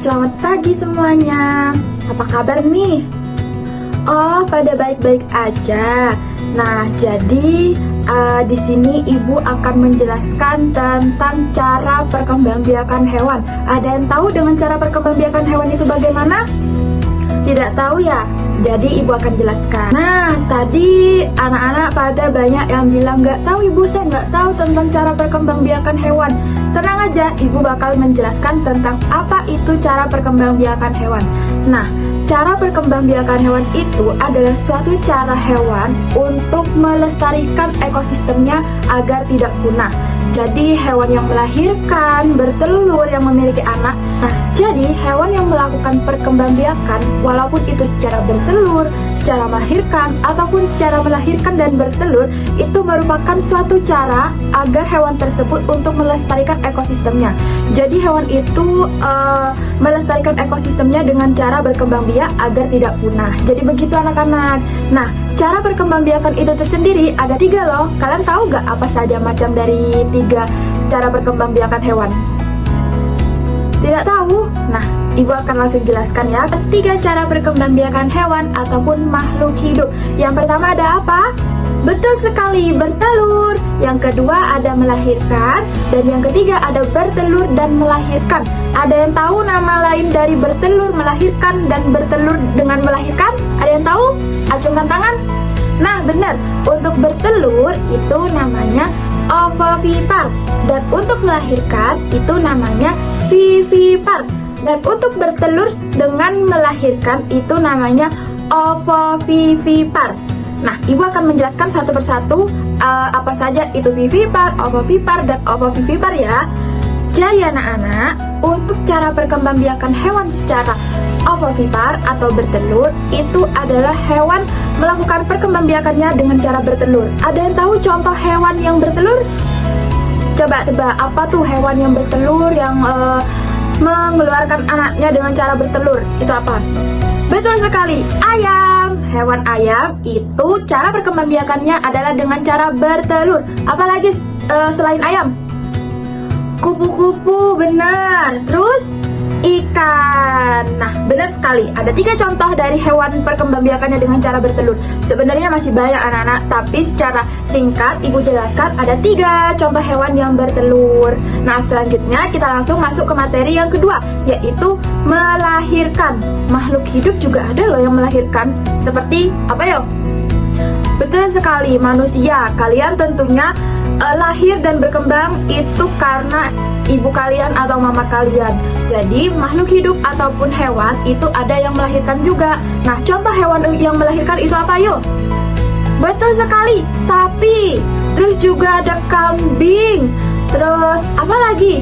selamat pagi semuanya. Apa kabar nih? Oh, pada baik-baik aja. Nah, jadi di sini Ibu akan menjelaskan tentang cara perkembangbiakan hewan. Ada yang tahu dengan cara perkembangbiakan hewan itu bagaimana? Tidak tahu ya? Jadi Ibu akan jelaskan. Nah, tadi anak-anak pada banyak yang bilang nggak tahu Ibu, saya nggak tahu tentang cara perkembangbiakan hewan. Tenang aja, Ibu bakal menjelaskan tentang apa itu cara perkembangbiakan hewan. Nah, cara perkembangbiakan hewan itu adalah suatu cara hewan untuk melestarikan ekosistemnya agar tidak punah. Jadi hewan yang melahirkan, bertelur, yang memiliki anak. Nah, jadi hewan yang melakukan perkembangbiakan, walaupun itu secara bertelur, secara melahirkan, ataupun secara melahirkan dan bertelur, itu merupakan suatu cara agar hewan tersebut untuk melestarikan ekosistemnya. Jadi hewan itu melestarikan ekosistemnya dengan cara berkembang biak agar tidak punah. Jadi begitu anak-anak. Nah, cara perkembangbiakan itu tersendiri ada 3 loh. Kalian tahu gak apa saja macam dari 3 cara perkembangbiakan hewan? Tidak tahu? Nah, Ibu akan langsung jelaskan ya. 3 cara perkembangbiakan hewan ataupun makhluk hidup. Yang pertama ada apa? Betul sekali, bertelur. Yang kedua ada melahirkan. Dan yang ketiga ada bertelur dan melahirkan. Ada yang tahu nama lain dari bertelur, melahirkan, dan bertelur dengan melahirkan? Ada yang tahu? Acungkan tangan. Nah, benar. Untuk bertelur itu namanya ovovivipar. Dan untuk melahirkan itu namanya vivipar. Dan untuk bertelur dengan melahirkan itu namanya ovovivipar. Nah, Ibu akan menjelaskan satu persatu apa saja itu vivipar, ovovivipar, dan ovovivipar ya. Jadi anak-anak, untuk cara perkembangbiakan hewan secara ovovivipar atau bertelur itu adalah hewan melakukan perkembangbiakannya dengan cara bertelur. Ada yang tahu contoh hewan yang bertelur? Coba tebak, apa tuh hewan yang bertelur yang mengeluarkan anaknya dengan cara bertelur? Itu apa? Betul sekali, ayam. Hewan ayam itu cara perkembangbiakannya adalah dengan cara bertelur. Apalagi selain ayam? Kupu-kupu, benar. Terus ikan. Nah, benar sekali. Ada 3 contoh dari hewan perkembangbiakannya dengan cara bertelur. Sebenarnya masih banyak anak-anak, tapi secara singkat Ibu jelaskan ada 3 contoh hewan yang bertelur. Nah, selanjutnya kita langsung masuk ke materi yang kedua, yaitu melahirkan. Makhluk hidup juga ada loh yang melahirkan. Seperti apa yo? Betul sekali, manusia. Kalian tentunya lahir dan berkembang itu karena ibu kalian atau mama kalian. Jadi makhluk hidup ataupun hewan itu ada yang melahirkan juga. Nah, contoh hewan yang melahirkan itu apa yuk? Betul sekali, sapi. Terus juga ada kambing. Terus apa lagi?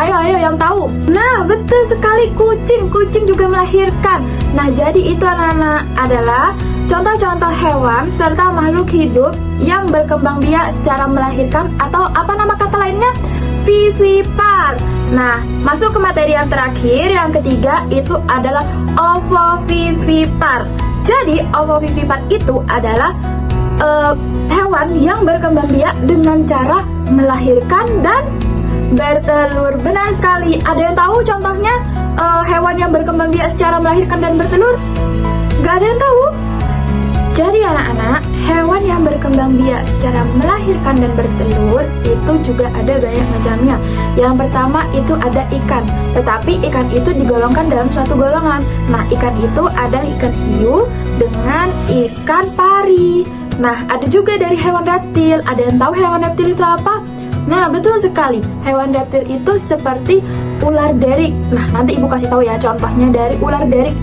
Ayo yang tahu. Nah, betul sekali, kucing. Kucing juga melahirkan. Nah, jadi itu anak-anak adalah contoh-contoh hewan serta makhluk hidup yang berkembang biak secara melahirkan atau apa nama kata lainnya? Vivipar. Nah, masuk ke materi yang terakhir, yang ketiga itu adalah ovovivipar. Jadi, ovovivipar itu adalah hewan yang berkembang biak dengan cara melahirkan dan bertelur. Benar sekali. Ada yang tahu contohnya hewan yang berkembang biak secara melahirkan dan bertelur? Gak ada yang tahu? Jadi anak-anak, hewan yang berkembang biak secara melahirkan dan bertelur itu juga ada banyak macamnya. Yang pertama itu ada ikan. Tetapi ikan itu digolongkan dalam suatu golongan. Nah, ikan itu ada ikan hiu dengan ikan pari. Nah, ada juga dari hewan reptil. Ada yang tahu hewan reptil itu apa? Nah, betul sekali. Hewan reptil itu seperti ular derik. Nah, nanti Ibu kasih tahu ya contohnya dari ular derik.